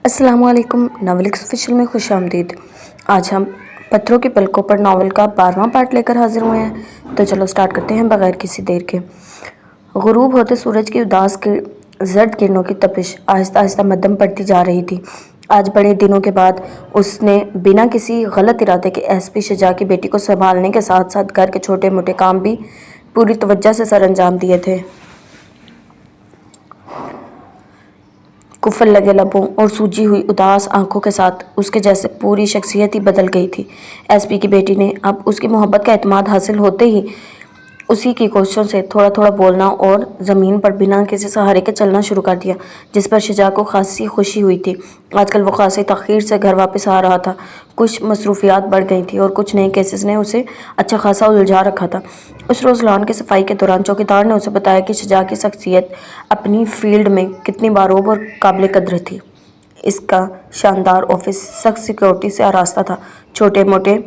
अस्सलाम वालेकुम। नॉवेलिक्स ऑफिशियल में खुश आमदीद। आज हम पत्थरों की पलकों पर नावल का 12वां पार्ट लेकर हाजिर हुए हैं। तो चलो स्टार्ट करते हैं बगैर किसी देर के। गुरूब होते सूरज की उदास के जर्द किरणों की तपिश आहिस्ता आहिस्ता मध्यम पड़ती जा रही थी। आज बड़े दिनों के बाद उसने बिना किसी गलत इरादे के एसपी शुजा की बेटी को संभालने के साथ साथ घर के छोटे मोटे काम भी पूरी तवज्जो से सर अंजाम दिए थे। कुफल लगे लबों और सूजी हुई उदास आंखों के साथ उसके जैसे पूरी शख्सियत ही बदल गई थी। एसपी की बेटी ने अब उसकी मोहब्बत का एतमाद हासिल होते ही उसी की कोशिशों से थोड़ा थोड़ा बोलना और ज़मीन पर बिना किसी सहारे के चलना शुरू कर दिया, जिस पर शुजा को खासी खुशी हुई थी। आजकल वो खासी तख़ीर से घर वापस आ रहा था। कुछ मसरूफियात बढ़ गई थी और कुछ नए केसेस ने उसे अच्छा खासा उलझा रखा था। उस रोज़ लॉन की सफाई के दौरान चौकीदार ने उसे बताया कि शुजा की शख्सियत अपनी फील्ड में कितनी बारूब और काबिल कद्र थी। इसका शानदार ऑफिस सख्त सिक्योरिटी से आरास्ता था। छोटे मोटे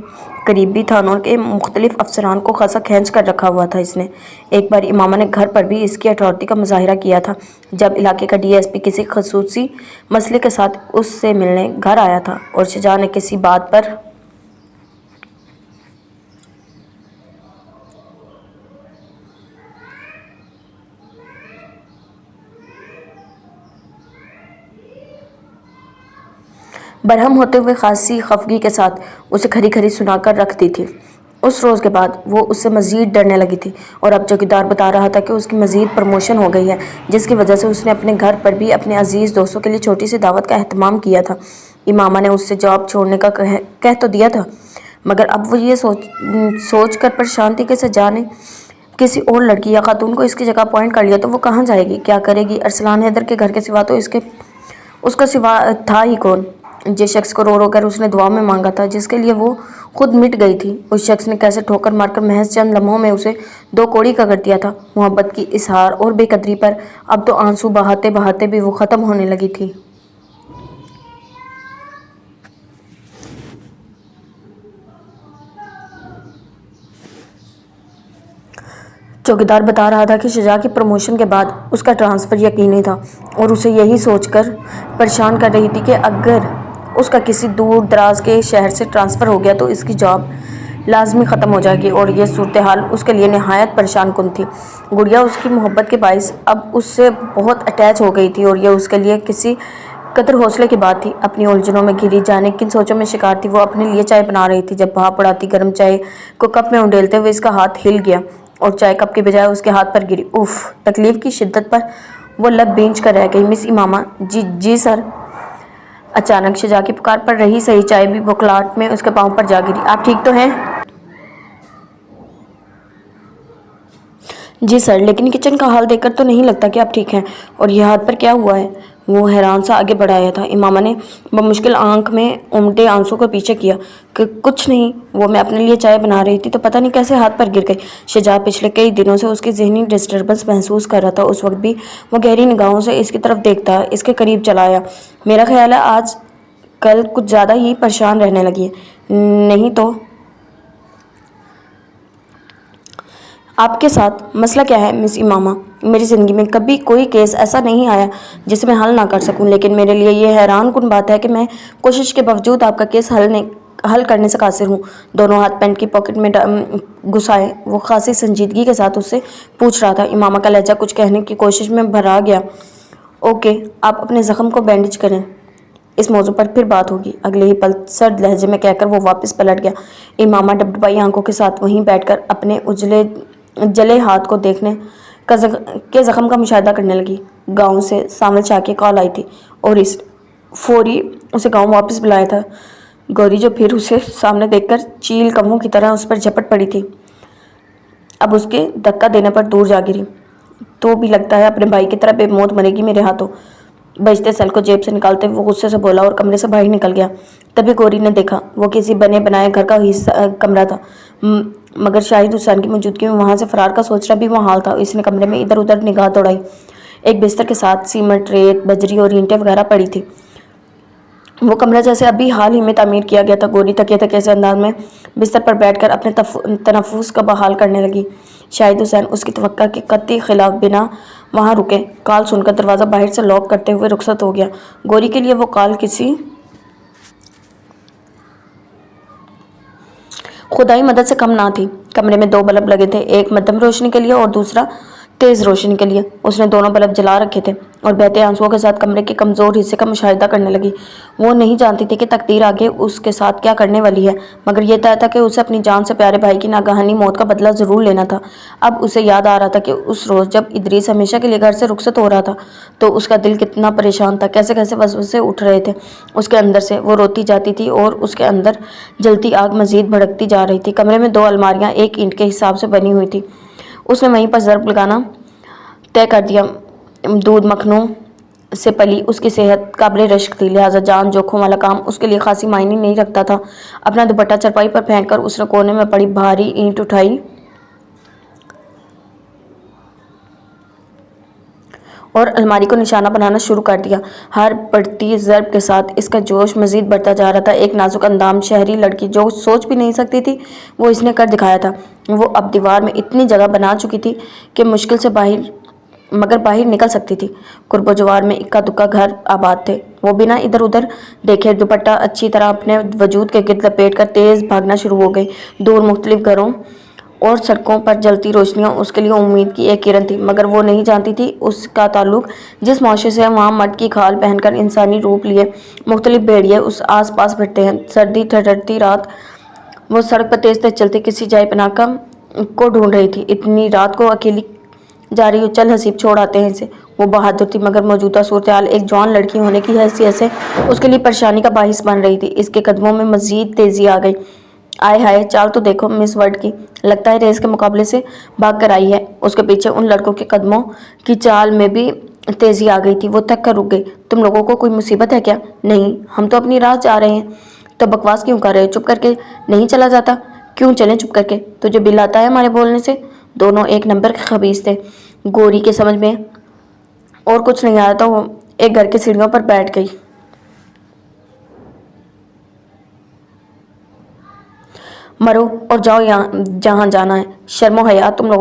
करीबी थानों के मुख्तलिफ अफसरान को खासा खींच कर रखा हुआ था इसने। एक बार इमामा ने घर पर भी इसकी अथॉरिटी का मुजाहिरा किया था, जब इलाके का डीएसपी किसी खसूसी मसले के साथ उससे मिलने घर आया था और शुजा ने किसी बात पर बरहम होते हुए खासी खफगी के साथ उसे खरी खरी सुनाकर रख दी थी। उस रोज़ के बाद वो उससे मज़ीद डरने लगी थी और अब चौकीदार बता रहा था कि उसकी मज़ीद प्रमोशन हो गई है, जिसकी वजह से उसने अपने घर पर भी अपने अजीज़ दोस्तों के लिए छोटी सी दावत का अहतमाम किया था। इमामा ने उससे जॉब छोड़ने का कह तो दिया था, मगर अब वो ये सोच कर परेशान थी कि सजा ने किसी और लड़की या खातून को इसकी जगह अपॉइंट कर लिया तो वो कहाँ जाएगी, क्या करेगी। अरसलान हैदर के घर के सिवा तो उसका सिवा था ही कौन। जिस शख्स को रो रो कर उसने दुआ में मांगा था, जिसके लिए वो खुद मिट गई थी, उस शख्स ने कैसे ठोकर मारकर महज चंद लम्हों में उसे दो कोड़ी का कर दिया था। मोहब्बत की इजहार और बेकदरी पर अब तो आंसू बहाते बहाते भी वो ख़त्म होने लगी थी। चौकीदार बता रहा था कि शुजा की प्रमोशन के बाद उसका ट्रांसफ़र यकीनी था और उसे यही सोचकर परेशान कर रही थी कि अगर उसका किसी दूर दराज के शहर से ट्रांसफ़र हो गया तो इसकी जॉब लाजमी ख़त्म हो जाएगी और यह सूरत हाल उसके लिए नहायत परेशान कुन थी। गुड़िया उसकी मोहब्बत के बाइस अब उससे बहुत अटैच हो गई थी और यह उसके लिए किसी कदर हौसले की बात थी। अपनी उलझनों में घिरी जाने किन सोचों में शिकार थी। वो अपने लिए चाय बना रही थी, जब भाप उड़ाती गर्म चाय को कप में उंडेलते हुए इसका हाथ हिल गया और चाय कप की बजाय उसके हाथ पर गिरी। उफ! तकलीफ की शिद्दत पर वो लब भींच कर रह गई। मिस इमामा। जी जी सर। अचानक शुजा की पुकार पर रही सही चाय भी बौखलाहट में उसके पाँव पर जा गिरी। आप ठीक तो हैं? जी सर, लेकिन किचन का हाल देखकर तो नहीं लगता कि आप ठीक हैं। और यह हाथ पर क्या हुआ है? वो हैरान सा आगे बढ़ाया था। इमामा ने बमुश्किल आंख में उमटे आंसू को पीछे किया कि कुछ नहीं, वो मैं अपने लिए चाय बना रही थी तो पता नहीं कैसे हाथ पर गिर गई। शुजा पिछले कई दिनों से उसकी ज़हनी डिस्टर्बेंस महसूस कर रहा था। उस वक्त भी वो गहरी निगाहों से इसकी तरफ देखता, इसके करीब चला आया। मेरा ख्याल है आज कल कुछ ज़्यादा ही परेशान रहने लगी है। नहीं तो आपके साथ मसला क्या है मिस इमामा? मेरी ज़िंदगी में कभी कोई केस ऐसा नहीं आया जिसे मैं हल ना कर सकूं, लेकिन मेरे लिए ये हैरान कुन बात है कि मैं कोशिश के बावजूद आपका केस हल करने से कासिर हूँ। दोनों हाथ पैंट की पॉकेट में घुसाए वो खासी संजीदगी के साथ उससे पूछ रहा था। इमामा का लहजा कुछ कहने की कोशिश में भरा गया। ओके, आप अपने ज़ख्म को बैंडेज करें, इस मौजू पर फिर बात होगी। अगले ही पल सर्द लहजे में कहकर वो वापस पलट गया। इमामा डबडबाई आंखों के साथ वहीं बैठकर अपने जले हाथ को देखने के ज़ख्म का मुशाहिदा करने लगी। गांव से सामल शाह की कॉल आई थी और इस फौरी उसे गांव वापस बुलाया था। गौरी जो फिर उसे सामने देखकर चील कौवों की तरह उस पर झपट पड़ी थी, अब उसके धक्का देने पर दूर जा गिरी। तो भी लगता है अपने भाई की तरह बेमौत मरेगी मेरे हाथों। बजते सेल को जेब से निकालते हुए वो गुस्से से बोला और कमरे से बाहर निकल गया। तभी गौरी ने देखा वो किसी बने बनाए घर का हिस्सा कमरा था, मगर शाहिद हुसैन की मौजूदगी में वहाँ से फरार का सोच रहा भी वहाँ हाल था। इसने कमरे में इधर उधर निगाह दौड़ाई। एक बिस्तर के साथ सीमेंट, रेत, बजरी और ईंटें वगैरह पड़ी थी। وہ کمرہ جیسے ابھی حال ہی میں تعمیر کیا گیا تھا۔ گوری تکیہ تکیہ سے انداز میں بستر پر بیٹھ کر اپنے تنفس کا بحال کرنے لگی۔ شاہد حسین اس کی توقع کے قطعی خلاف بنا وہاں رکے۔ کال سن کر دروازہ باہر سے لاک کرتے ہوئے رخصت ہو گیا۔ گوری کے لیے وہ کال کسی خدائی مدد سے کم نہ تھی۔ کمرے میں 2 بلب لگے تھے، ایک مدھم روشنی کے لیے اور دوسرا تیز روشنی کے لیے۔ اس نے دونوں بلب جلا رکھے تھے اور بہتے آنسوؤں کے ساتھ کمرے کے کمزور حصے کا مشاہدہ کرنے لگی۔ وہ نہیں جانتی تھی کہ تقدیر آگے اس کے ساتھ کیا کرنے والی ہے، مگر یہ طے تھا کہ اسے اپنی جان سے پیارے بھائی کی ناگہانی موت کا بدلہ ضرور لینا تھا۔ اب اسے یاد آ رہا تھا کہ اس روز جب ادریس ہمیشہ کے لیے گھر سے رخصت ہو رہا تھا تو اس کا دل کتنا پریشان تھا، کیسے کیسے وسوسے اٹھ رہے تھے اس کے اندر سے۔ وہ روتی جاتی تھی اور اس کے اندر جلتی آگ مزید بھڑکتی جا رہی تھی۔ کمرے میں 2 الماریاں ایک اینٹ کے حساب سے بنی ہوئی تھی۔ اس نے وہیں پر ضرب لگانا طے کر دیا۔ دودھ مکھنوں سے پلی اس کی صحت قابل رشک تھی، لہٰذا جان جوکھم والا کام اس کے لیے خاصی معنی نہیں رکھتا تھا۔ اپنا دوپٹہ چرپائی پر پھینک کر اس نے کونے میں پڑی بھاری اینٹ اٹھائی اور الماری کو نشانہ بنانا شروع کر دیا۔ ہر بڑھتی ضرب کے ساتھ اس کا جوش مزید بڑھتا جا رہا تھا۔ ایک نازک اندام شہری لڑکی جو سوچ بھی نہیں سکتی تھی، وہ اس نے کر دکھایا تھا۔ وہ اب دیوار میں اتنی جگہ بنا چکی تھی کہ مشکل سے باہر نکل سکتی تھی۔ قرب و جوار میں اکا دکا گھر آباد تھے۔ وہ بنا ادھر ادھر دیکھے دوپٹہ اچھی طرح اپنے وجود کے گرد لپیٹ کر تیز بھاگنا شروع ہو گئی۔ دور مختلف گھروں اور سڑکوں پر جلتی روشنیاں اس کے لیے امید کی ایک کرن تھی، مگر وہ نہیں جانتی تھی اس کا تعلق جس معاشرے سے وہاں مرد کی کھال پہن کر انسانی روپ لیے مختلف بھیڑیے اس آس پاس بھٹتے ہیں۔ سردی ٹھٹھرتی رات وہ سڑک پر تیز تیز چلتی کسی جائے پناہ کو ڈھونڈ رہی تھی۔ اتنی رات کو اکیلی جا رہی ہو، چل حسیب چھوڑ آتے ہیں اسے۔ وہ بہادر تھی، مگر موجودہ صورتحال ایک جوان لڑکی ہونے کی حیثیت سے اس کے لیے پریشانی کا باعث بن رہی تھی۔ اس کے قدموں میں مزید تیزی آ گئی۔ آئے ہائے، چال تو دیکھو مس ورڈ کی، لگتا ہے ریس کے مقابلے سے بھاگ کر آئی ہے۔ اس کے پیچھے ان لڑکوں کے قدموں کی چال میں بھی تیزی آ گئی تھی۔ وہ تھک کر رک گئی۔ تم لوگوں کو کوئی مصیبت ہے کیا؟ نہیں، ہم تو اپنی راہ جا رہے ہیں۔ تو بکواس کیوں کر رہے ہو؟ چپ کر کے نہیں چلا جاتا؟ کیوں چلیں چپ کر کے؟ تجھے بل آتا ہے ہمارے بولنے سے؟ دونوں ایک نمبر کے خبیث تھے۔ گوری کے سمجھ میں اور کچھ نہیں آیا تو وہ ایک گھر کی سیڑھیوں پر بیٹھ گئی۔ مرو اور جاؤ جہاں جانا ہے۔ شرم و حیا تم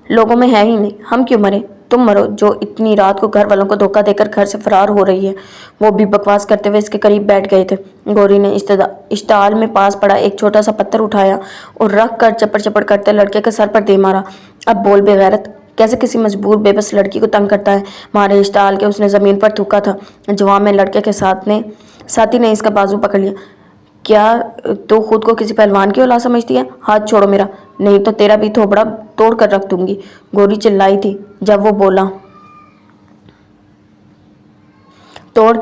لوگوں میں ہے ہی نہیں۔ ہم کیوں مریں؟ تم مرو جو اتنی رات کو گھر والوں کو دھوکہ دے کر گھر سے فرار ہو رہی ہے۔ وہ بھی بکواس کرتے ہوئے اس کے قریب بیٹھ گئے تھے۔ گوری نے اشتعال میں پاس پڑا ایک چھوٹا سا پتھر اٹھایا اور رکھ کر چپڑ چپڑ کرتے لڑکے کے سر پر دے مارا۔ اب بول بے غیرت، کیسے کسی مجبور بے بس لڑکی کو تنگ کرتا ہے؟ مارے اشتعال کے اس نے زمین پر تھوکا تھا۔ جواب میں لڑکے کے ساتھی نے اس کا بازو پکڑ لیا۔ کیا تو خود کو کسی پہلوان کی اولاد سمجھتی ہے؟ ہاتھ چھوڑو میرا، نہیں تو تیرا بھی تھوبڑا توڑ کر رکھ دوں گی۔ گوری چلائی تھی جب وہ بولا۔ توڑ،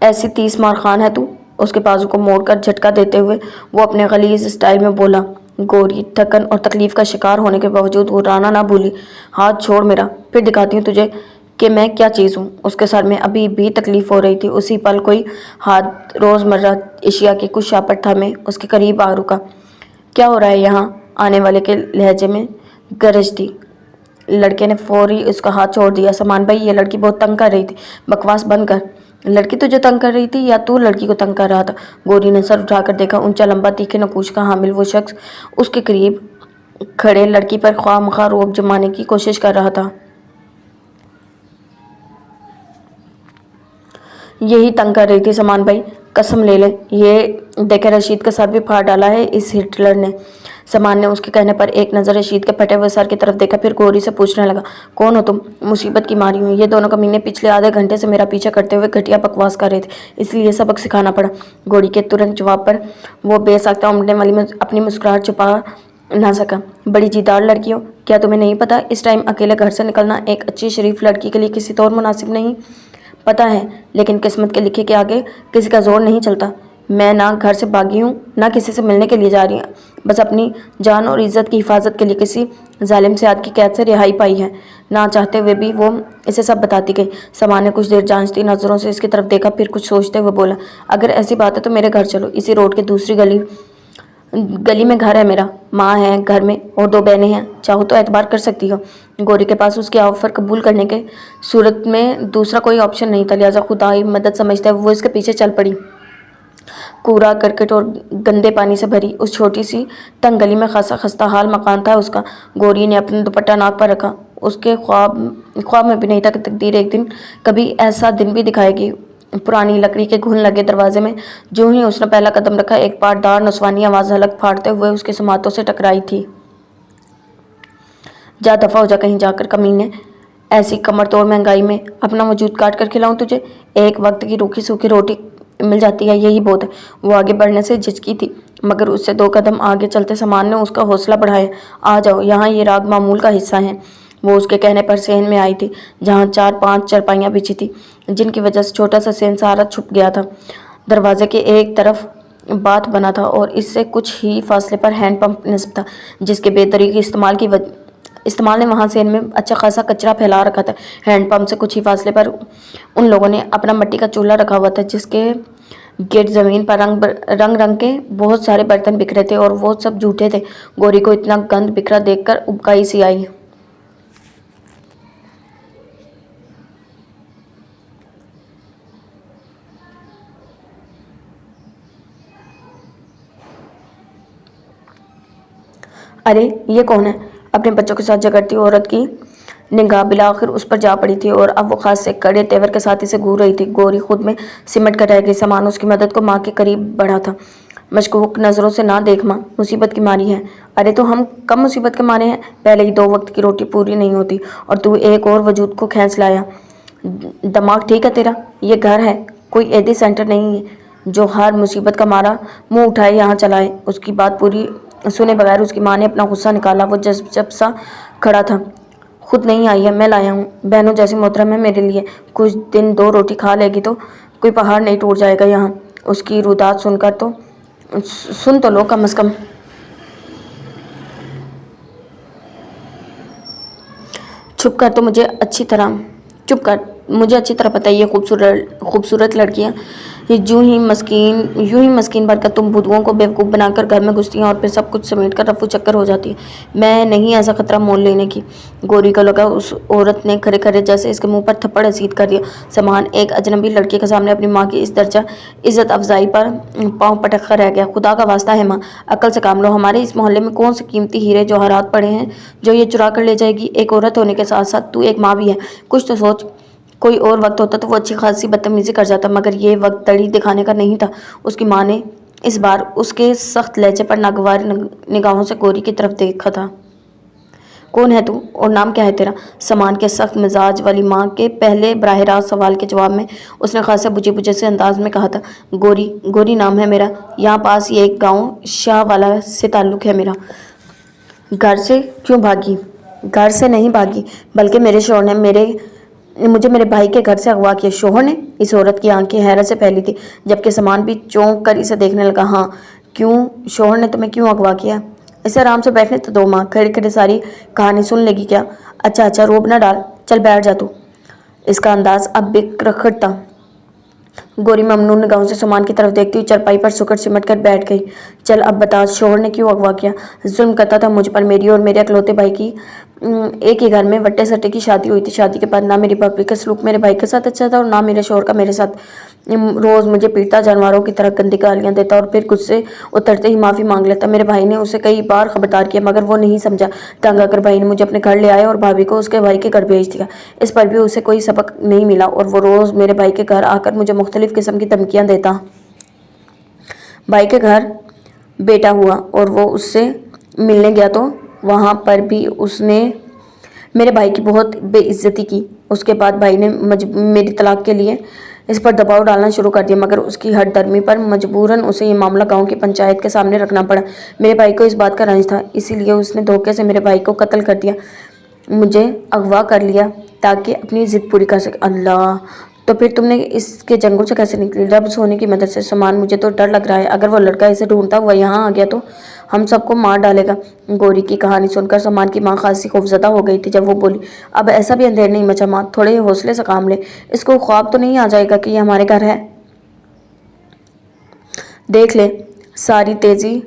ایسی 30 مار خان ہے تو؟ اس کے بازو کو موڑ کر جھٹکا دیتے ہوئے وہ اپنے غلیظ اسٹائل میں بولا۔ گوری تھکن اور تکلیف کا شکار ہونے کے باوجود غرانا نہ بھولی۔ ہاتھ چھوڑ میرا، پھر دکھاتی ہوں تجھے کہ میں کیا چیز ہوں۔ اس کے سر میں ابھی بھی تکلیف ہو رہی تھی۔ اسی پل کوئی ہاتھ روزمرہ اشیاء کی کچھ شاپٹ تھامے اس کے قریب آ رکا۔ کیا ہو رہا ہے یہاں؟ آنے والے کے لہجے میں گرج دی۔ لڑکے نے فوری اس کا ہاتھ چھوڑ دیا۔ سامان بھائی، یہ لڑکی بہت تنگ کر رہی تھی، بکواس بند کر۔ لڑکی تجھے تنگ کر رہی تھی یا تو لڑکی کو تنگ کر رہا تھا؟ گوری نے سر اٹھا کر دیکھا۔ اونچا لمبا تیکھے نقوش کا حامل وہ شخص اس کے قریب کھڑے لڑکی پر خواہ مخواہ رعب جمانے کی کوشش کر رہا تھا۔ یہی تنگ کر رہی تھی سامان بھائی، قسم لے لے۔ یہ دیکھے رشید کا سر بھی پھاڑ ڈالا ہے اس ہٹلر نے۔ سامان نے اس کے کہنے پر ایک نظر رشید کے پھٹے ہوئے سر کی طرف دیکھا، پھر گوری سے پوچھنے لگا، کون ہو تم؟ مصیبت کی ماری ہوں۔ یہ دونوں کمینے پچھلے آدھے گھنٹے سے میرا پیچھا کرتے ہوئے گھٹیا بکواس کر رہے تھے، اس لیے سبق سکھانا پڑا۔ گوری کے ترنت جواب پر وہ بے ساختہ امڑنے والی اپنی مسکراہٹ چھپا نہ سکا۔ بڑی جیدار لڑکی ہو، کیا تمہیں نہیں پتا اس ٹائم اکیلے گھر سے نکلنا ایک اچھی شریف لڑکی کے لیے کسی طور مناسب نہیں؟ پتا ہے، لیکن قسمت کے لکھے کے آگے کسی کا زور نہیں چلتا۔ میں نہ گھر سے بھاگی ہوں نہ کسی سے ملنے کے لیے جا رہی ہوں، بس اپنی جان اور عزت کی حفاظت کے لیے کسی ظالم سیاد کی قید سے رہائی پائی ہے۔ نہ چاہتے ہوئے بھی وہ اسے سب بتاتی گئی۔ سامان نے کچھ دیر جانچتی نظروں سے اس کی طرف دیکھا، پھر کچھ سوچتے ہوئے بولا، اگر ایسی بات ہے تو میرے گھر چلو، اسی روڈ کی دوسری گلی गली में घर है मेरा, माँ है घर में और 2 बहनें हैं, चाहो तो एतबार कर सकती हो। गौरी के पास उसके ऑफर कबूल करने के सूरत में दूसरा कोई ऑप्शन नहीं था, लिहाजा खुदाई मदद समझते हुए वो इसके पीछे चल पड़ी। कूड़ा करकट और गंदे पानी से भरी उस छोटी सी तंग गली में खासा खस्ता हाल मकान था उसका। गौरी ने अपना दुपट्टा नाक पर रखा। उसके ख्वाब में भी नहीं था कि तकदीर एक दिन कभी ऐसा दिन भी दिखाएगी। पुरानी लकड़ी के घुन लगे दरवाजे में जो ही उसने पहला कदम रखा, एक पाटदार नस्वानी आवाज़ हलक फाड़ते हुए उसके समातों से टकराई थी। जा दफ़ा हो जा कहीं जाकर कमीने, ऐसी कमर तोड़ महंगाई में अपना वजूद काट कर खिलाऊं तुझे। एक वक्त की रूखी सूखी रोटी मिल जाती है, यही बहुत है। वो आगे बढ़ने से झिझकी थी, मगर उससे 2 कदम आगे चलते सामान ने उसका हौसला बढ़ाया। आ जाओ, यहाँ ये राग मामूल का हिस्सा है। वो उसके कहने पर सेन में आई थी, जहाँ 4-5 चारपाइयाँ बिछी थी, जिनकी वजह से छोटा सा सेन सहारा छुप गया था। दरवाजे के एक तरफ बाथ बना था और इससे कुछ ही फासले पर हैंडपंप नस्ब था, जिसके बेतरीके इस्तेमाल ने वहाँ सेन में अच्छा खासा कचरा फैला रखा था। हैंडपंप से कुछ ही फासले पर उन लोगों ने अपना मिट्टी का चूल्हा रखा हुआ था, जिसके गिर्द ज़मीन पर रंग के बहुत सारे बर्तन बिखरे थे और वो सब झूठे थे। गौरी को इतना गंद बिखरा देखकर उबकाई सी आई। अरे ये कौन है? अपने बच्चों के साथ झगड़ती औरत की निगाह बिलाखिर उस पर जा पड़ी थी और अब वो खास से कड़े तेवर के साथ इसे घूर रही थी। गौरी खुद में सिमट कर रह गई। सामान उसकी मदद को माँ के करीब बढ़ा था। मशकूक नज़रों से ना देख माँ, मुसीबत की मारी है। अरे तो हम कम मुसीबत के मारे हैं? पहले ही 2 वक्त की रोटी पूरी नहीं होती और तू एक और वजूद को खींच लाया। दिमाग ठीक है तेरा? ये घर है, कोई एडी सेंटर नहीं है जो हर मुसीबत का मारा मुंह उठाए यहाँ चलाए। उसकी बात पूरी सुने बगैर उसकी माँ ने अपना गुस्सा निकाला। वो जब सा खड़ा था। खुद नहीं आई है, मैं लाया हूँ। बहनों जैसी मोहतरम है मेरे लिए। कुछ दिन 2 रोटी खा लेगी तो कोई पहाड़ नहीं टूट जाएगा यहाँ। उसकी रुदात सुनकर तो सुन तो लो कम से कम। चुप कर, तो मुझे अच्छी तरह चुप कर, मुझे अच्छी तरह पता है ये खूबसूरत लड़कियाँ यूं ही मस्कीन बनकर तुम बुद्धुओं को बेवकूफ़ बनाकर घर में घुसती हैं और फिर सब कुछ समेट कर रफू चक्कर हो जाती है। मैं नहीं ऐसा खतरा मोल लेने की। गौरी को लगा उस औरत ने खड़े खड़े जैसे इसके मुंह पर थप्पड़ रसीद कर दिया। सामान एक अजनबी लड़के के सामने अपनी माँ की इस दर्जा इज्जत अफजाई पर पाँव पटक कर रह गया। खुदा का वास्ता है माँ, अक्ल से काम लो। हमारे इस मोहल्ले में कौन से कीमती हीरे जवाहरात पड़े हैं जो ये चुरा कर ले जाएगी? एक औरत होने के साथ साथ तू एक माँ भी है, कुछ तो सोच। कोई और वक्त होता तो वो अच्छी खासी बदतमीजी कर जाता, मगर ये वक्त दड़ी दिखाने का नहीं था। उसकी माँ ने इस बार उसके सख्त लहजे पर नागवार निगाहों से गौरी की तरफ देखा था। कौन है तू और नाम क्या है तेरा? सामान के सख्त मिजाज वाली माँ के पहले बराह रास्त सवाल के जवाब में उसने खासा बुझे बुझे से अंदाज में कहा था, गोरी नाम है मेरा। यहाँ पास ये एक गाँव शाह वाला से ताल्लुक़ है मेरा। घर से क्यों भागी? घर से नहीं भागी, बल्कि मेरे शौहर ने मुझे मेरे भाई के घर से अगवा किया। शौहर ने? इस औरत की आंखें हैरत से फैली थी, जबकि सामान भी चौंक कर इसे देखने लगा। हाँ, क्यों? शौहर ने तुम्हें क्यों अगवा किया? इसे आराम से बैठने तो दो माँ, खड़े खड़े सारी कहानी सुन लेगी क्या? अच्छा रोब ना डाल, चल बैठ जा तू। इसका अंदाज अब भी रखड़ था। गौरी ममनून निगाहों से सामान की तरफ देखती हुई चरपाई पर सुकड़ सिमट कर बैठ गई। चल अब बता, शौहर ने क्यों अगवा किया? जुल्म करता था मुझ पर। मेरी और मेरे अकलौते भाई की एक ही घर में वट्टे सट्टे की शादी हुई थी। शादी के बाद ना मेरी भाभी का सलूक मेरे भाई के साथ अच्छा था और ना मेरे शौहर का मेरे साथ। रोज़ मुझे पीटता, जानवरों की तरह गंदी गालियाँ देता और फिर गुस्से उतरते ही माफ़ी मांग लेता। मेरे भाई ने उसे कई बार खबरदार किया, मगर वो नहीं समझा। तंग आकर भाई ने मुझे अपने घर ले आया और भाभी को उसके भाई के घर भेज दिया। इस पर भी उसे कोई सबक नहीं मिला और वो रोज़ मेरे भाई के घर आकर मुझे मुख्तलिफ किस्म की धमकियाँ देता। भाई के घर बेटा हुआ और वो उससे मिलने गया तो वहाँ पर भी उसने मेरे भाई की बहुत बेइज्जती की। उसके बाद भाई ने मेरी तलाक के लिए इस पर दबाव डालना शुरू कर दिया, मगर उसकी हट दर्मी पर मजबूरन उसे ये मामला गांव की पंचायत के सामने रखना पड़ा। मेरे भाई को इस बात का रंज था, इसीलिए उसने धोखे से मेरे भाई को कत्ल कर दिया, मुझे अगवा कर लिया ताकि अपनी ज़िद पूरी कर सके। अल्लाह, तो फिर तुमने इसके जंगल से कैसे निकली? रब सोने की मदद से। सामान, मुझे तो डर लग रहा है, अगर वो लड़का इसे ढूंढता हुआ यहाँ आ गया तो हम सबको मार डालेगा। गौरी की कहानी सुनकर सामान की माँ खासी खौफजदा हो गई थी। जब वो बोली, अब ऐसा भी अंधेर नहीं मचा माँ, थोड़े हौसले से काम ले। इसको ख्वाब तो नहीं आ जाएगा कि ये हमारे घर है? देख ले, सारी तेज़ी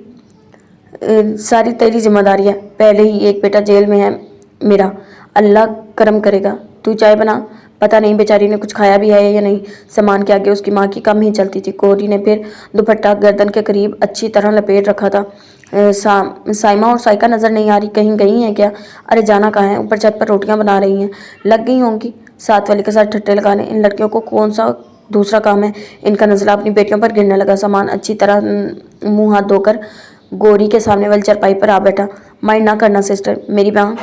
ساری تیری ذمہ داری ہے، پہلے ہی ایک بیٹا جیل میں ہے میرا، اللہ کرم کرے گا، تو چائے بنا۔ پتہ نہیں بیچاری نے کچھ کھایا بھی ہے یا نہیں، سامان کے آگے اس کی ماں کی کم ہی چلتی تھی۔ گوری نے پھر دوپٹہ گردن کے قریب اچھی طرح لپیٹ رکھا تھا۔ سائمہ اور سائقہ نظر نہیں آ رہی، کہیں گئی ہیں کیا؟ ارے جانا کہاں ہے، اوپر چھت پر روٹیاں بنا رہی ہیں، لگ گئی ہوں گی ساتھ والی کے ساتھ ٹھٹے لگانے۔ ان لڑکیوں کو کون سا دوسرا کام ہے؟ ان کا نزلہ اپنی بیٹیوں پر گرنے لگا۔ سامان اچھی طرح منہ ہاتھ دھو کر گوری کے سامنے والی چارپائی پر آ بیٹھا۔ مائنڈ نہ کرنا سسٹر، میری ماں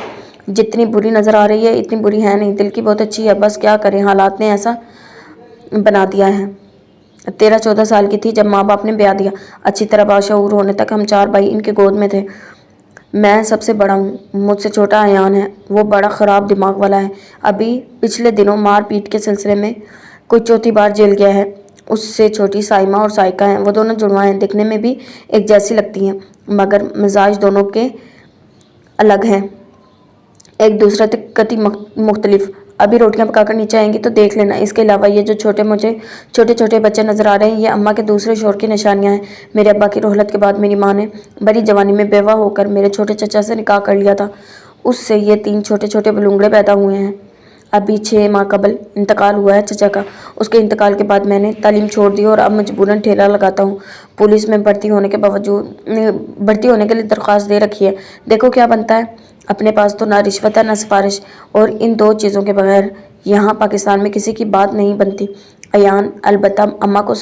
جتنی بری نظر آ رہی ہے اتنی بری ہے نہیں، دل کی بہت اچھی ہے، بس کیا کریں حالات نے ایسا بنا دیا ہے۔ 13-14 سال کی تھی جب ماں باپ نے بیاہ دیا۔ اچھی طرح باشعور ہونے تک ہم 4 بھائی ان کے گود میں تھے۔ میں سب سے بڑا ہوں، مجھ سے چھوٹا ایان ہے، وہ بڑا خراب دماغ والا ہے، ابھی پچھلے دنوں مار پیٹ کے سلسلے میں کوئی 4تھی بار جیل گیا ہے۔ اس سے چھوٹی سائمہ اور سائقہ ہیں، وہ دونوں جڑواں ہیں، دکھنے میں بھی ایک جیسی لگتی ہیں مگر مزاج دونوں کے الگ ہیں، ایک دوسرے سے قطعی مختلف۔ ابھی روٹیاں پکا کر نیچے آئیں گی تو دیکھ لینا۔ اس کے علاوہ یہ جو مجھے چھوٹے چھوٹے بچے نظر آ رہے ہیں یہ اماں کے دوسرے شوہر کی نشانیاں ہیں۔ میرے ابا کی رحلت کے بعد میری ماں نے بڑی جوانی میں بیوہ ہو کر میرے چھوٹے چچا سے نکاح کر لیا تھا، اس سے یہ 3 چھوٹے چھوٹے بلونگڑے پیدا ہوئے ہیں۔ ابھی 6 ماہ قبل انتقال ہوا ہے چچا کا۔ اس کے انتقال کے بعد میں نے تعلیم چھوڑ دی اور اب مجبوراً ٹھیلا لگاتا ہوں۔ پولیس میں بھرتی ہونے کے لیے درخواست دے رکھی ہے، دیکھو کیا بنتا ہے۔ اپنے پاس تو نہ رشوت ہے نہ سفارش، اور ان 2 چیزوں کے بغیر یہاں پاکستان میں کسی کی بات نہیں بنتی۔ ایان البتہ اماں کو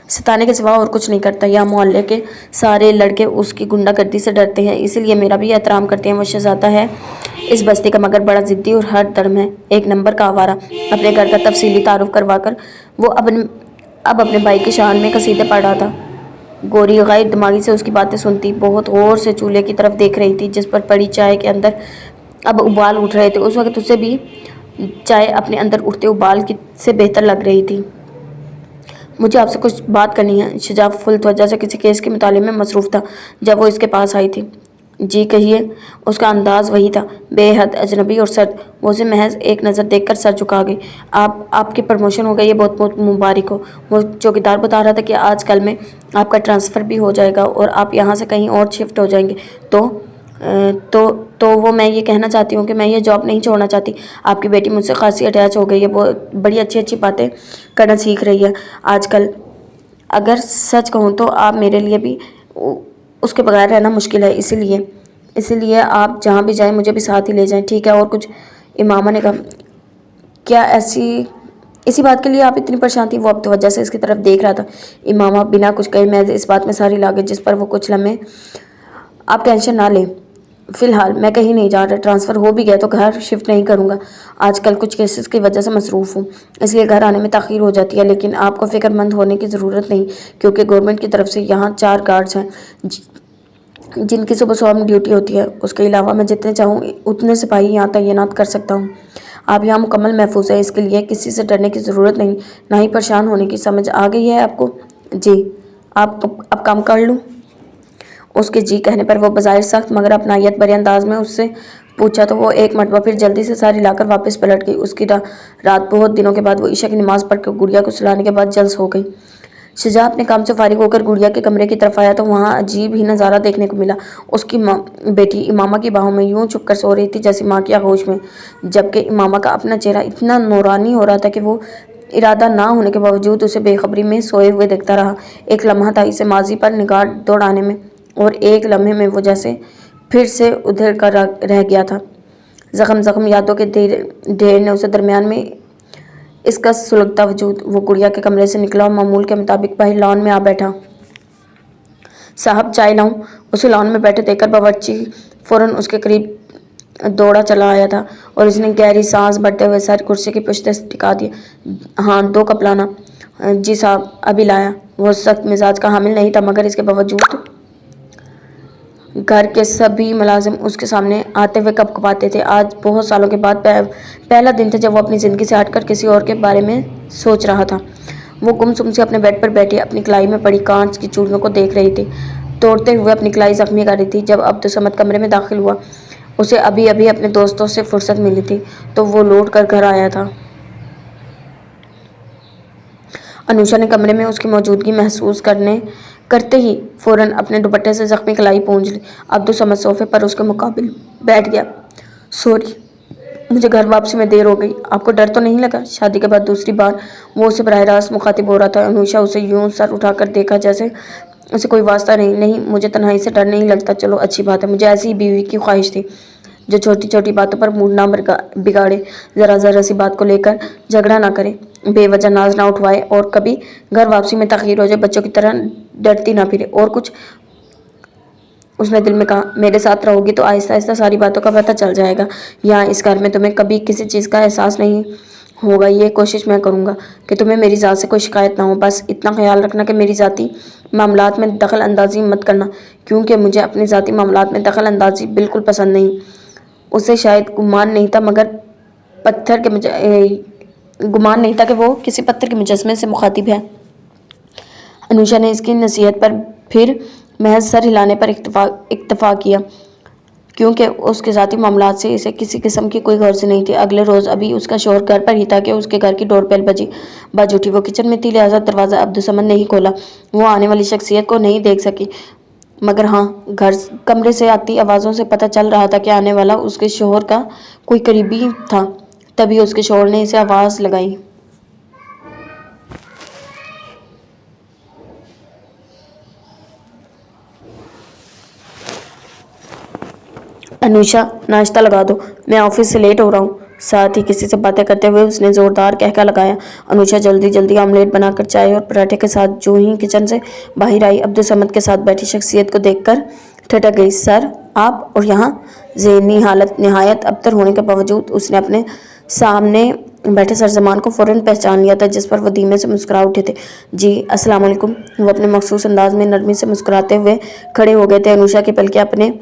ستانے کے سوا اور کچھ نہیں کرتا۔ یہاں محلے کے سارے لڑکے اس کی غنڈہ گردی سے ڈرتے ہیں، اسی لیے میرا بھی احترام کرتے ہیں۔ وہ شہزادہ ہے اس بستی کا مگر بڑا ضدی اور ہر درم ہے، ایک نمبر کا آوارہ۔ اپنے گھر کا تفصیلی تعارف کروا کر وہ اب اپنے بھائی کی شان میں قصیدے پڑھ رہا تھا۔ گوری غیر دماغی سے اس کی باتیں سنتی، بہت غور سے چولہے کی طرف دیکھ رہی تھی جس پر پڑی چائے کے اندر اب ابال اٹھ رہے تھے۔ اس وقت اسے بھی چائے اپنے اندر اٹھتے ابال سے بہتر لگ رہی تھی۔ مجھے آپ سے کچھ بات کرنی ہے۔ شجاع فل توجہ سے کسی کیس کے مطالعے میں مصروف تھا جب وہ اس کے پاس آئی تھی۔ جی کہیے۔ اس کا انداز وہی تھا، بے حد اجنبی اور سرد۔ وہ اسے محض ایک نظر دیکھ کر سر جھکا گئی۔ آپ کی پروموشن ہو گئی ہے، بہت بہت مبارک ہو۔ وہ چوکیدار بتا رہا تھا کہ آج کل میں آپ کا ٹرانسفر بھی ہو جائے گا اور آپ یہاں سے کہیں اور شفٹ ہو جائیں گے۔ تو وہ میں یہ کہنا چاہتی ہوں کہ میں یہ جاب نہیں چھوڑنا چاہتی۔ آپ کی بیٹی مجھ سے خاصی اٹیچ ہو گئی ہے، وہ بڑی اچھی باتیں کرنا سیکھ رہی ہے آج کل۔ اگر سچ کہوں تو آپ میرے لیے بھی اس کے بغیر رہنا مشکل ہے، اسی لیے آپ جہاں بھی جائیں مجھے بھی ساتھ ہی لے جائیں، ٹھیک ہے؟ اور کچھ؟ امامہ نے کہا۔ کیا اسی بات کے لیے آپ اتنی پریشان تھیں؟ وہ اب توجہ سے اس کی طرف دیکھ رہا تھا۔ امامہ بنا کچھ کہے محض اس بات میں ساری لاگت جس پر وہ کچھ لمحے۔ آپ ٹینشن نہ لیں، فی الحال میں کہیں نہیں جا رہا، ٹرانسفر ہو بھی گیا تو گھر شفٹ نہیں کروں گا۔ آج کل کچھ کیسز کی وجہ سے مصروف ہوں، اس لیے گھر آنے میں تاخیر ہو جاتی ہے، لیکن آپ کو فکر مند ہونے کی ضرورت نہیں کیونکہ گورنمنٹ کی طرف سے یہاں 4 گارڈز ہیں جن کی صبح صبح ڈیوٹی ہوتی ہے۔ اس کے علاوہ میں جتنے چاہوں اتنے سپاہی یہاں تعینات کر سکتا ہوں۔ آپ یہاں مکمل محفوظ ہیں، اس کے لیے کسی سے ڈرنے کی ضرورت نہیں، نہ ہی پریشان ہونے کی۔ سمجھ آ گئی ہے آپ کو؟ جی۔ اب کام کر لوں؟ اس کے جی کہنے پر وہ بظاہر سخت مگر اپنائیت بھرے انداز میں اس سے پوچھا تو وہ ایک مرتبہ پھر جلدی سے ساری لا کر واپس پلٹ گئی۔ اس کی رات بہت دنوں کے بعد وہ عشاء کی نماز پڑھ کر گڑیا کو سلانے کے بعد جلس ہو گئی۔ شجاع اپنے کام سے فارغ ہو کر گڑیا کے کمرے کی طرف آیا تو وہاں عجیب ہی نظارہ دیکھنے کو ملا۔ اس کی بیٹی امامہ کی باہوں میں یوں چھپ کر سو رہی تھی جیسے ماں کی آغوش میں، جبکہ امامہ کا اپنا چہرہ اتنا نورانی ہو رہا تھا کہ وہ ارادہ نہ ہونے کے باوجود اسے بے خبری میں سوئے ہوئے دیکھتا رہا۔ ایک لمحہ تھا اسے ماضی پر نگاہ دوڑانے میں، اور ایک لمحے میں وہ جیسے پھر سے ادھر کر رہ گیا تھا۔ زخم یادوں کے ڈھیر نے اسے درمیان میں اس کا سلگتا وجود۔ وہ گڑیا کے کمرے سے نکلا اور معمول کے مطابق باہر لان میں آ بیٹھا۔ صاحب چائے لاؤں؟ اسے لان میں بیٹھے دیکھ کر باورچی فوراً اس کے قریب دوڑا چلا آیا تھا اور اس نے گہری سانس بھرتے ہوئے سر کرسی کی پشت سے ٹکا دیا۔ ہاں 2 کپ لانا۔ جی صاحب ابھی لایا۔ وہ سخت مزاج کا حامل نہیں تھا مگر اس کے باوجود گھر کے سبھی ملازم اس کے سامنے آتے ہوئے کپ کپاتے تھے۔ آج بہت سالوں کے بعد پہلا دن تھا جب وہ اپنی زندگی سے ہٹ کر کسی اور کے بارے میں سوچ رہا تھا۔ وہ گمسم سے اپنے بیڈ پر بیٹھی اپنی کلائی میں پڑی کانچ کی چوڑیوں کو دیکھ رہی تھی، توڑتے ہوئے اپنی کلائی زخمی کر رہی تھی۔ جب عبدالصمد کمرے میں داخل ہوا، اسے ابھی اپنے دوستوں سے فرصت ملی تھی تو وہ لوٹ کر گھر آیا تھا۔ انوشا نے کمرے میں اس کی موجودگی محسوس کرنے करते ही फौरन अपने दुपट्टे से जख्मी कलाई पोंछ ली। अब्दुल समद सोफे पर उसके मुकाबिल बैठ गया। सॉरी, मुझे घर वापसी में देर हो गई। आपको डर तो नहीं लगा? शादी के बाद दूसरी बार वो उसे बराह रास्त मुखातिब हो रहा था। अनुषा उसे यूं सर उठाकर देखा जैसे उसे कोई वास्ता नहीं। नहीं, मुझे तन्हाई से डर नहीं लगता। चलो अच्छी बात है। मुझे ऐसी ही बीवी की ख्वाहिश थी जो छोटी छोटी बातों पर मूड ना बिगाड़े, जरा जरा सी बात को लेकर झगड़ा ना करे, बेवजह नाज ना उठवाए और कभी घर वापसी में तखीर हो जाए बच्चों की तरह डरती ना फिरे। और कुछ? उसने दिल में कहा, मेरे साथ रहोगी तो आहिस्ता आहिस्ता सारी बातों का पता चल जाएगा। यहाँ इस घर में तुम्हें कभी किसी चीज़ का एहसास नहीं होगा। ये कोशिश मैं करूँगा कि तुम्हें मेरी ज़ात से कोई शिकायत ना हो। बस इतना ख्याल रखना कि मेरी ज़ाती मामलात में दखल अंदाजी मत करना, क्योंकि मुझे अपनी ज़ाती मामलात में दखल अंदाजी बिल्कुल पसंद नहीं। उसे शायद गुमान नहीं था कि वो किसी पत्थर के मुजस्मे से मुखातिब है। अनुषा ने इसकी नसीहत पर फिर महज सर हिलाने पर इक्तफा किया, क्योंकि उसके ज़ाती मामलात से इसे किसी किस्म की कोई गर्ज नहीं थी। अगले रोज़ अभी उसका शोहर घर पर ही था कि उसके घर की डोरबेल बज उठी। वो किचन में थी, लिहाजा दरवाज़ा अब्दुल समद ने ही खोला। वो आने वाली शख्सियत को नहीं देख सकी, मगर हाँ, कमरे से आती आवाज़ों से पता चल रहा था कि आने वाला उसके शोहर का कोई करीबी था। तभी उसके शोहर ने इसे आवाज़ लगाई। अनुषा, नाश्ता लगा दो, मैं ऑफिस से लेट हो रहा हूँ। साथ ही किसी से बातें करते हुए उसने जोरदार कहका लगाया। अनुषा जल्दी जल्दी ऑमलेट बनाकर चाय और पराठे के साथ जो ही किचन से बाहर आई, अब्दुल समद के साथ बैठी शख्सियत को देखकर ठटक गई। सर, आप? और यहाँ? ज़हनी हालत निहायत अबतर होने के बावजूद उसने अपने सामने बैठे सरजमान को फौरन पहचान लिया था, जिस पर वो धीमे से मुस्कुरा उठे थे। जी, अस्सलाम वालेकुम। वो अपने मखसूस अंदाज में नरमी से मुस्कुराते हुए खड़े हो गए थे। अनुषा की पलकें अपने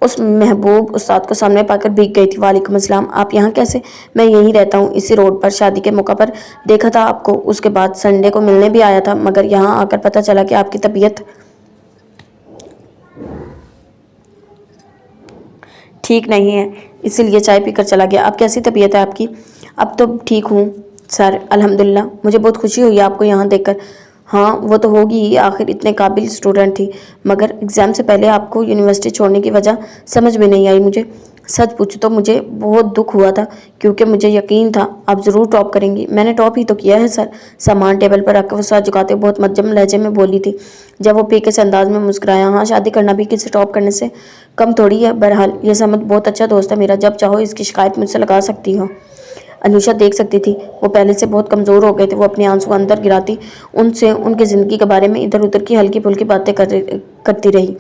उस महबूब उस्ताद को सामने पाकर भीग गई थी। वालेकुम अस्सलाम, आप यहाँ कैसे? मैं यहीं रहता हूँ, इसी रोड पर। शादी के मौका पर देखा था आपको, उसके बाद संडे को मिलने भी आया था, मगर यहाँ आकर पता चला कि आपकी तबीयत ठीक नहीं है, इसीलिए चाय पीकर चला गया। अब कैसी तबीयत है आपकी? अब तो ठीक हूँ सर, अल्हम्दुलिल्लाह। मुझे बहुत खुशी हुई आपको यहाँ देखकर। हाँ, वो तो होगी ही, आखिर इतने काबिल स्टूडेंट थी। मगर एग्ज़ाम से पहले आपको यूनिवर्सिटी छोड़ने की वजह समझ में नहीं आई मुझे। सच पूछो तो मुझे बहुत दुख हुआ था, क्योंकि मुझे यकीन था आप ज़रूर टॉप करेंगी। मैंने टॉप ही तो किया है सर। सामान टेबल पर रखकर वो सर झुकाते बहुत मध्यम लहजे में बोली थी। जब वो पीके से अंदाज में मुस्कुराया। हाँ, शादी करना भी किसी टॉप करने से कम थोड़ी है। बहरहाल ये समझ बहुत अच्छा दोस्त है मेरा, जब चाहो इसकी शिकायत मुझसे लगा सकती हो। अनुषा देख सकती थी वो पहले से बहुत कमज़ोर हो गए थे। वो अपने आंसू अंदर गिराती उनसे उनकी ज़िंदगी के बारे में इधर उधर की हल्की फुल्की बातें करती रही।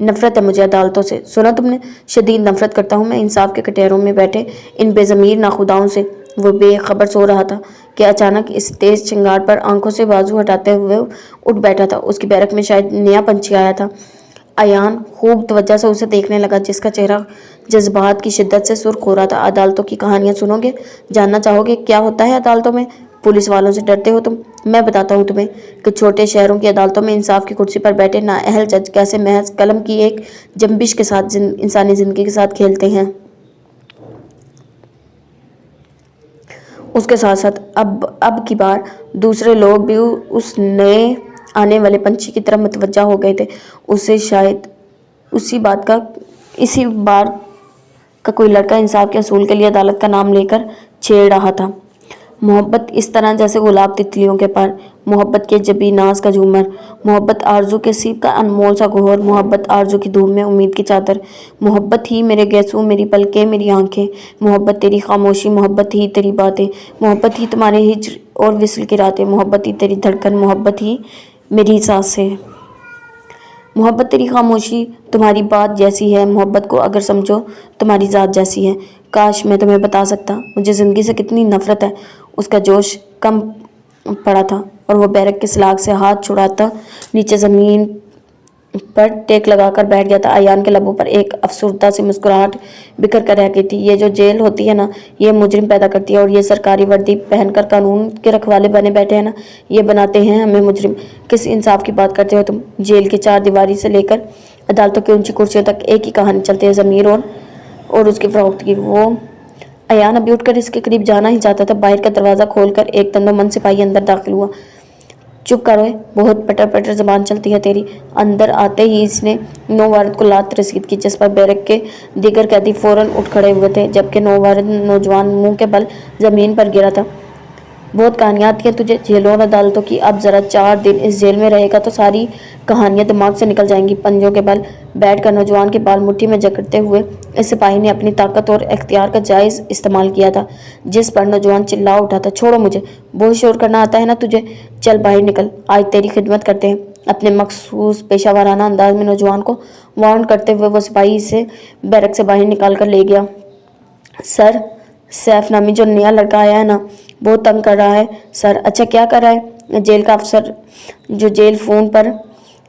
नफ़रत है मुझे अदालतों से, सुना तुमने? शदीद नफ़रत करता हूँ मैं इंसाफ के कटहरों में बैठे इन बेज़मीर नाखुदाओं से। वो बेखबर सो रहा था कि अचानक इस तेज़ चिंगार पर आंखों से बाजू हटाते हुए उठ बैठा था। उसकी बैरक में शायद नया पंछी आया था। अयान खूब तवज्जो से उसे देखने लगा, जिसका चेहरा जज्बात की शिद्दत से सुर्ख हो रहा था। अदालतों की कहानियाँ सुनोगे? जानना चाहोगे क्या होता है अदालतों में? पुलिस वालों से डरते हो तुम? मैं बताता हूँ तुम्हें कि छोटे शहरों की अदालतों में इंसाफ की कुर्सी पर बैठे नाअहल जज कैसे महज कलम की एक जंबिश के साथ इंसानी ज़िंदगी के साथ खेलते हैं। उसके साथ साथ अब की बार दूसरे लोग भी उस नए आने वाले पंछी की तरफ मुतवज्जा हो गए थे। उसे शायद इसी बार का कोई लड़का इंसाफ के असूल के लिए अदालत का नाम लेकर छेड़ रहा था। मोहब्बत इस तरह जैसे गुलाब तितलियों के पर, मोहब्बत के जबी नाज का झूमर, मोहब्बत आरजू के सीप का अनमोल सा गोहर, मोहब्बत आरजू की धूप में उम्मीद की चादर, मोहब्बत ही मेरे गैसू, मेरी पलकें, मेरी आंखें, मोहब्बत तेरी खामोशी, मोहब्बत ही तेरी बातें, मोहब्बत ही तुम्हारे हिज्र और विस्ल की रातें, मोहब्बत ही तेरी धड़कन, मोहब्बत ही मेरी सांसें। मोहब्बत तेरी खामोशी तुम्हारी बात जैसी है, मोहब्बत को अगर समझो तुम्हारी ज़ात जैसी है। काश मैं तुम्हें बता सकता मुझे ज़िंदगी से कितनी नफ़रत है। उसका जोश कम पड़ा था और वो बैरक के सलाख से हाथ छुड़ाता नीचे ज़मीन पर टेक लगाकर बैठ गया था। अयान के लबों पर एक अफसुर्दा सी मुस्कुराहट बिखर कर रह गई थी। ये जो जेल होती है ना, ये मुजरिम पैदा करती है, और ये सरकारी वर्दी पहनकर कानून के रखवाले बने बैठे हैं ना, ये बनाते हैं हमें मुजरिम। किस इंसाफ की बात करते हो तुम? जेल की चार दीवारी से लेकर अदालतों की ऊंची कुर्सियों तक एक ही कहानी चलती है, ज़मीर और उसकी फ़रोख्त की। वो अयान अभी उठकर इसके करीब जाना ही चाहता था। बाहर का दरवाज़ा खोलकर एक तंदोमंद सिपाही अंदर दाखिल हुआ। चुप करो, बहुत पटर पटर जबान चलती है तेरी। अंदर आते ही इसने नौवारद को लात रसीद की, जिस पर बैरक के दीगर कैदी फौरन उठ खड़े हुए थे, जबकि नौवारद नौजवान मुंह के बल जमीन पर गिरा था। बहुत कहानियाँ आती हैं तुझे जेलों और अदालतों की, अब जरा 4 दिन इस जेल में रहेगा तो सारी कहानियां दिमाग से निकल जाएंगी। पंजों के बल बैठकर नौजवान के बाल मुट्ठी में जकड़ते हुए इस सिपाही ने अपनी ताकत और इख्तियार का जायज़ इस्तेमाल किया था, जिस पर नौजवान चिल्ला उठा था, छोड़ो मुझे, बहुत शोर करना आता है ना तुझे, चल बाहर निकल, आज तेरी खिदमत करते हैं। अपने मखसूस पेशावराना अंदाज में नौजवान को वार्न करते हुए वो सिपाही से बैरक से बाहर निकाल कर ले गया। सर, सैफ नामी जो नया लड़का आया है ना, बहुत तंग कर रहा है सर। अच्छा, क्या कर रहा है? जेल का अफसर जो जेल फ़ोन पर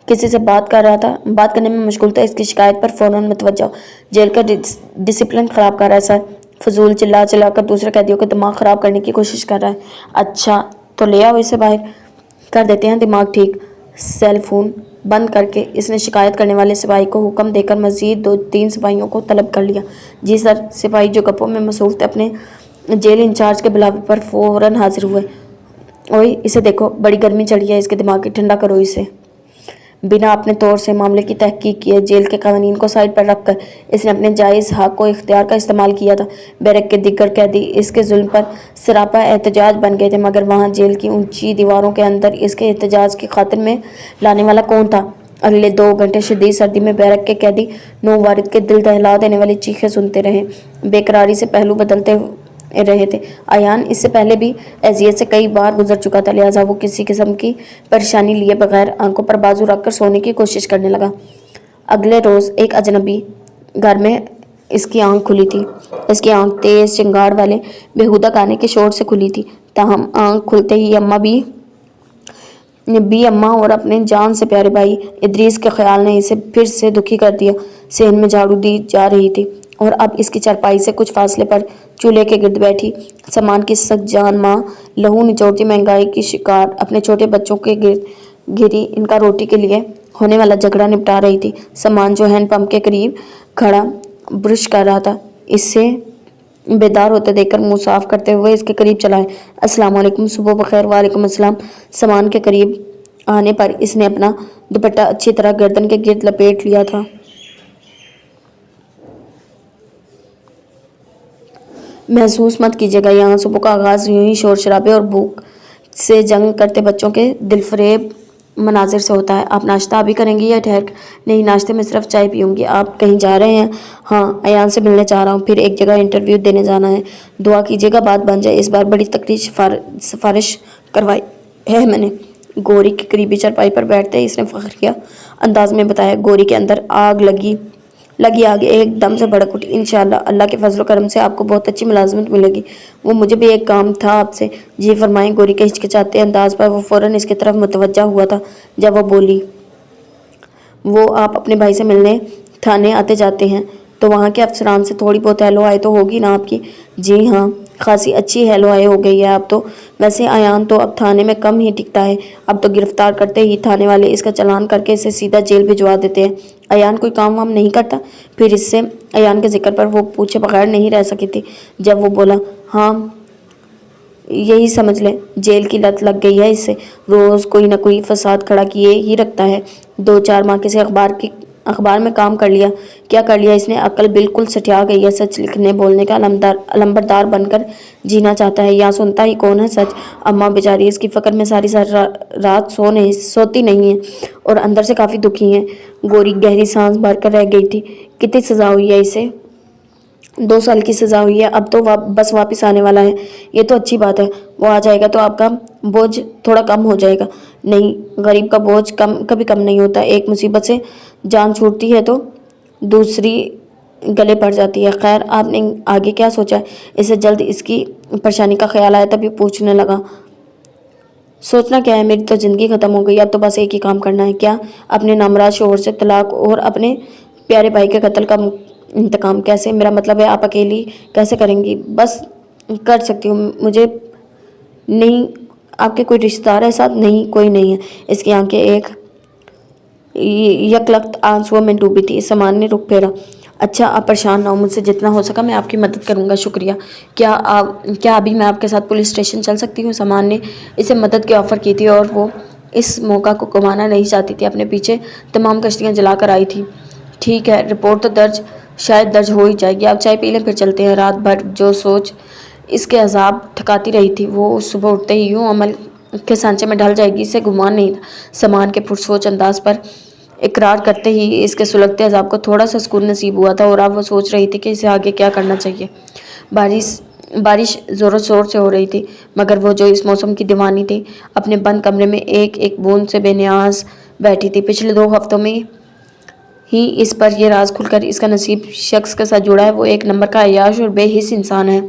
किसी से बात कर रहा था, बात करने में मशगूल था, इसकी शिकायत पर फ़ौरन मुतवज्जो। जेल का डिसिप्लिन ख़राब कर रहा है सर, फजूल चिल्ला चिल्ला कर दूसरे कैदियों का दिमाग ख़राब करने की कोशिश कर रहा है। अच्छा, तो ले आओ इसे बाहर, कर देते हैं दिमाग ठीक। सेल फोन बंद करके इसने शिकायत करने वाले सिपाही को हुक्म देकर मजीद 2-3 सिपाहियों को तलब कर लिया। जी सर। सिपाही जो गप्पों में मसरूफ थे अपने जेल इंचार्ज के बुलावे पर फौरन हाजिर हुए। ओए, इसे देखो, बड़ी गर्मी चढ़ी है, इसके दिमाग की ठंडा करो इसे। बिना अपने तौर से मामले की तहकीक किए जेल के कानून को साइड पर रखकर इसने अपने जायज़ हक को इख्तियार का इस्तेमाल किया था। बैरक के दिग्गर कैदी इसके जुल्म पर सरापा एहतजाज बन गए थे, मगर वहाँ जेल की ऊंची दीवारों के अंदर इसके एहतजाज की खातिर में लाने वाला कौन था? अगले 2 घंटे शदीद सर्दी में बैरक के कैदी नौवारिद के दिल दहला देने वाली चीखें सुनते रहे, बेकरारी से पहलू बदलते रहे थे। अयान इससे पहले भी अजियत से कई बार गुजर चुका था, लिहाजा वो किसी किस्म की परेशानी लिए बगैर आंखों पर बाजू रखकर सोने की कोशिश करने लगा। अगले रोज़ एक अजनबी घर में इसकी आंख खुली थी। इसकी आंख तेज चिंगाड़ वाले बेहुदा गाने के शोर से खुली थी। ताहम आंख खुलते ही अम्मा और अपने जान से प्यारे भाई इदरीस के ख्याल ने इसे फिर से दुखी कर दिया। सेहन में झाड़ू दी जा रही थी और अब इसकी चारपाई से कुछ फासले पर चूल्हे के गिर्द बैठी सामान की सखजान माँ लहू निचोड़ती महंगाई की शिकार अपने छोटे बच्चों के गिर्द घिरी इनका रोटी के लिए होने वाला झगड़ा निपटा रही थी। सामान जो हैंड पंप के करीब खड़ा ब्रश कर रहा था, इससे बेदार होते देखकर मुंह साफ करते हुए इसके करीब चला है। अस्सलाम वालेकुम। सुबह बखैर। वालेकुम अस्सलाम। सामान के करीब आने पर इसने अपना दुपट्टा अच्छी तरह गर्दन के गिर्द लपेट लिया था। महसूस मत कीजिएगा, यहाँ सुबह का आगाज़ यूं ही शोर शराबे और भूख से जंग करते बच्चों के दिलफरेब मनाजिर से होता है। आप नाश्ता अभी करेंगी या ठहर? नहीं, नाश्ते में सिर्फ चाय पीऊँगी। आप कहीं जा रहे हैं? हाँ, अयान से मिलने जा रहा हूँ, फिर एक जगह इंटरव्यू देने जाना है। दुआ कीजिएगा बात बन जाए। इस बार बड़ी तकड़ी सिफारिश करवाई है मैंने। गौरी की करीबी चारपाई पर बैठते ही इसने फखरिया अंदाज में बताया। गौरी के अंदर आग लगी आग एकदम से भड़क उठी। इंशाअल्लाह अल्लाह के फजल करम से आपको बहुत अच्छी मुलाजमत मिलेगी। वो मुझे भी एक काम था आपसे। जी फरमाएं। गौरी के हिचकिचाते अंदाज पर वो फ़ौरन इसकी तरफ मुतवज्जा हुआ था। जब वो बोली, वो आप अपने भाई से मिलने थाने आते जाते हैं तो वहाँ के अफसरान से थोड़ी बहुत हेलो आए तो होगी ना आपकी? जी हाँ, खासी अच्छी हेलो आए हो गई है अब तो। वैसे अयान तो अब थाने में कम ही टिकता है, अब तो गिरफ्तार करते ही थाने वाले इसका चालान करके इसे सीधा जेल भिजवा देते हैं। अयान कोई काम वाम नहीं करता? फिर इससे अयान के जिक्र पर वो पूछे बगैर नहीं रह सकी थी। जब वो बोला, हाँ यही समझ ले, जेल की लत लग गई है इससे, रोज़ कोई ना कोई फसाद खड़ा किए ही रखता है। 2-4 माह किसी अखबार में काम कर लिया, क्या कर लिया इसने? अक्ल बिल्कुल सठिया गई है। सच लिखने बोलने का अलंबरदार बनकर जीना चाहता है, यहाँ सुनता ही कौन है सच? अम्मा बेचारी इसकी फ़िक्र में सारी रात सोती नहीं है और अंदर से काफ़ी दुखी है। गौरी गहरी सांस भरकर रह गई थी। कितनी सज़ा हुई है इसे? 2 साल की सज़ा हुई है, अब तो बस वापस आने वाला है। ये तो अच्छी बात है, वो आ जाएगा तो आपका बोझ थोड़ा कम हो जाएगा। नहीं, गरीब का बोझ कभी कम नहीं होता। एक मुसीबत से जान छूटती है तो दूसरी गले पड़ जाती है। खैर, आपने आगे क्या सोचा है? इसे जल्द इसकी परेशानी का ख्याल आया तभी पूछने लगा। सोचना क्या है, मेरी तो ज़िंदगी ख़त्म हो गई, अब तो बस एक ही काम करना है। क्या? अपने नामराज शोहर से तलाक और अपने प्यारे भाई के कत्ल का इंतकाम। कैसे? मेरा मतलब है आप अकेली कैसे करेंगी? बस कर सकती हूँ, मुझे नहीं। आपके कोई रिश्तेदार है साथ? नहीं, कोई नहीं है। इसकी आंखें एक यकलख्त आंसुओं में डूबी थी। सामान ने रुख फेरा। अच्छा, आप परेशान ना हो, मुझसे जितना हो सका मैं आपकी मदद करूंगा, शुक्रिया। क्या अभी मैं आपके साथ पुलिस स्टेशन चल सकती हूँ? सामान ने इसे मदद की ऑफ़र की थी और वो इस मौका को गंवाना नहीं चाहती थी। अपने पीछे तमाम कश्तियाँ जला कर आई थी। ठीक है, रिपोर्ट तो शायद दर्ज हो ही जाएगी। आप चाय पी लें, फिर चलते हैं। रात भर जो सोच इसके अजाब थकाती रही थी, वो सुबह उठते ही यूँ अमल के सांचे में ढल जाएगी, इसे गुमान नहीं था। सामान के पुरसोच अंदाज पर इकरार करते ही इसके सुलगते अजाब को थोड़ा सा सुकून नसीब हुआ था, और अब वो सोच रही थी कि इसे आगे क्या करना चाहिए। बारिश ज़ोरों शोर से हो रही थी, मगर वो जो इस मौसम की दीवानी थी, अपने बंद कमरे में एक एक बूंद से बेनियाज बैठी थी। पिछले 2 हफ्तों में ही इस पर यह राज खुलकर इसका नसीब शख्स के साथ जुड़ा है। वो एक नंबर का अय्याश और बेहिस इंसान है।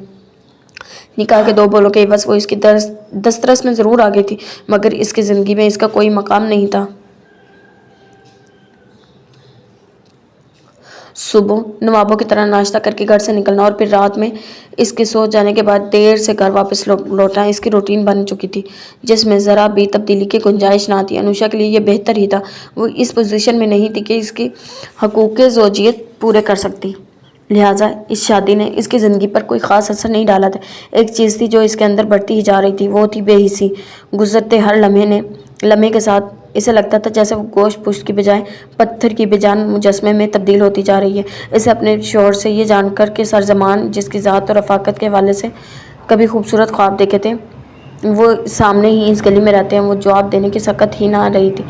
निकाह के 2 बोलों के एवज वो इसकी दस्तरस में ज़रूर आ गई थी, मगर इसकी ज़िंदगी में इसका कोई मकाम नहीं था। सुबह नवाबों की तरह नाश्ता करके घर से निकलना, और फिर रात में इसके सो जाने के बाद देर से घर वापस लौटना इसकी रूटीन बन चुकी थी, जिसमें ज़रा भी तब्दीली की गुंजाइश ना थी। अनुषा के लिए ये बेहतर ही था। वो इस पोजीशन में नहीं थी कि इसकी हकूक़ ज़ौजियत पूरे कर सकती, लिहाजा इस शादी ने इसकी ज़िंदगी पर कोई ख़ास असर नहीं डाला था। एक चीज़ थी जो इसके अंदर बढ़ती ही जा रही थी, वो थी बेहिसी। गुजरते हर लम्हे के साथ इसे लगता था जैसे वो गोश्त पुश्त की बजाय पत्थर की बेजान मुजस्मे में तब्दील होती जा रही है। इसे अपने शौहर से ये जानकर कि सरजमान जिसकी ज़ात और रफ़ाकत के हवाले से कभी खूबसूरत ख्वाब देखे थे, वो सामने ही इस गली में रहते हैं, वो जवाब देने की सकत ही ना रही थी।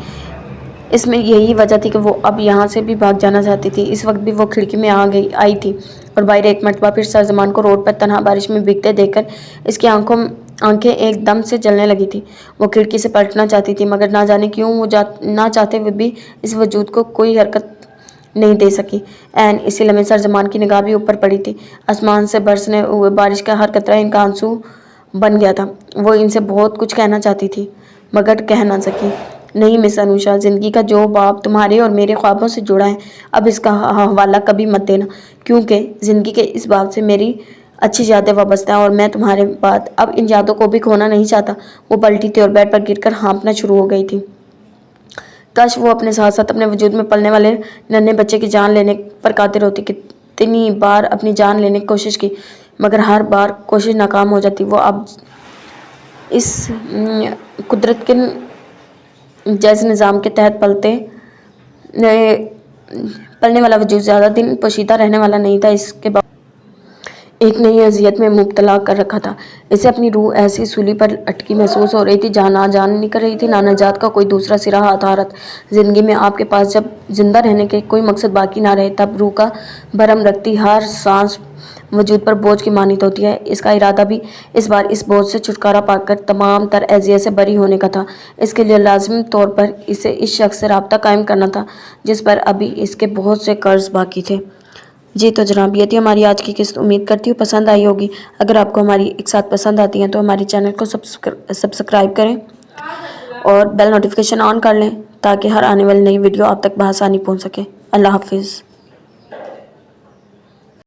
इसमें यही वजह थी कि वो अब यहाँ से भी भाग जाना चाहती थी। इस वक्त भी वो खिड़की में आई थी, और बाहर एक मरतबा फिर सरजमान को रोड पर तन्हा बारिश में भीगते देखकर इसकी आंखें एकदम से जलने लगी थी। वो खिड़की से पलटना चाहती थी, मगर ना जाने क्यों वो ना चाहते हुए भी इस वजूद को कोई हरकत नहीं दे सकी। ऐन इसी लम्हे सरजमान की निगाह भी ऊपर पड़ी थी। आसमान से बरसने हुए बारिश का हर कतरा इनका आंसू बन गया था। वो इनसे बहुत कुछ कहना चाहती थी, मगर कह ना सकी। नहीं मिस अनुषा, ज़िंदगी का जो बाब तुम्हारे और मेरे ख्वाबों से जुड़ा है, अब इसका हवाला कभी मत देना, क्योंकि ज़िंदगी के इस बाब से मेरी अच्छी यादें वाबस्ता हैं, और मैं तुम्हारे बाद अब इन यादों को भी खोना नहीं चाहता। वो पलटी थी और बेड पर गिरकर हाँफना शुरू हो गई थी। काश वो अपने साथ साथ अपने वजूद में पलने वाले नन्हे बच्चे की जान लेने पर कादिर होती। कितनी बार अपनी जान लेने की कोशिश की, मगर हर बार कोशिश नाकाम हो जाती। वो अब इस कुदरत के जैसे निज़ाम के तहत पलने वाला वजूद ज़्यादा दिन पोशीदा रहने वाला नहीं था। इसके बाद एक नई अजियत में मुब्तला कर रखा था। इसे अपनी रूह ऐसी सूली पर अटकी महसूस हो रही थी जहाँ ना जान निकल रही थी, ना नजात का कोई दूसरा सिरा हाथ आ रहा था। ज़िंदगी में आपके पास जब जिंदा रहने के कोई मकसद बाकी ना रहे, तब रूह का भरम रखती हर सांस वजूद पर बोझ की मानित होती है। इसका इरादा भी इस बार इस बोझ से छुटकारा पाकर तमाम तर अज़ियत से बरी होने का था। इसके लिए लाज़िमी तौर पर इसे इस शख्स से राब्ता कायम करना था जिस पर अभी इसके बहुत से कर्ज बाकी थे। जी तो जनाब, ये थी हमारी आज की किस्त। उम्मीद करती हूँ पसंद आई होगी। अगर आपको हमारी एक साथ पसंद आती हैं तो हमारे चैनल को सब्सक्राइब करें और बेल नोटिफिकेशन ऑन कर लें, ताकि हर आने वाली नई वीडियो आप तक बआसानी पहुँच सके। अल्लाह हाफिज़।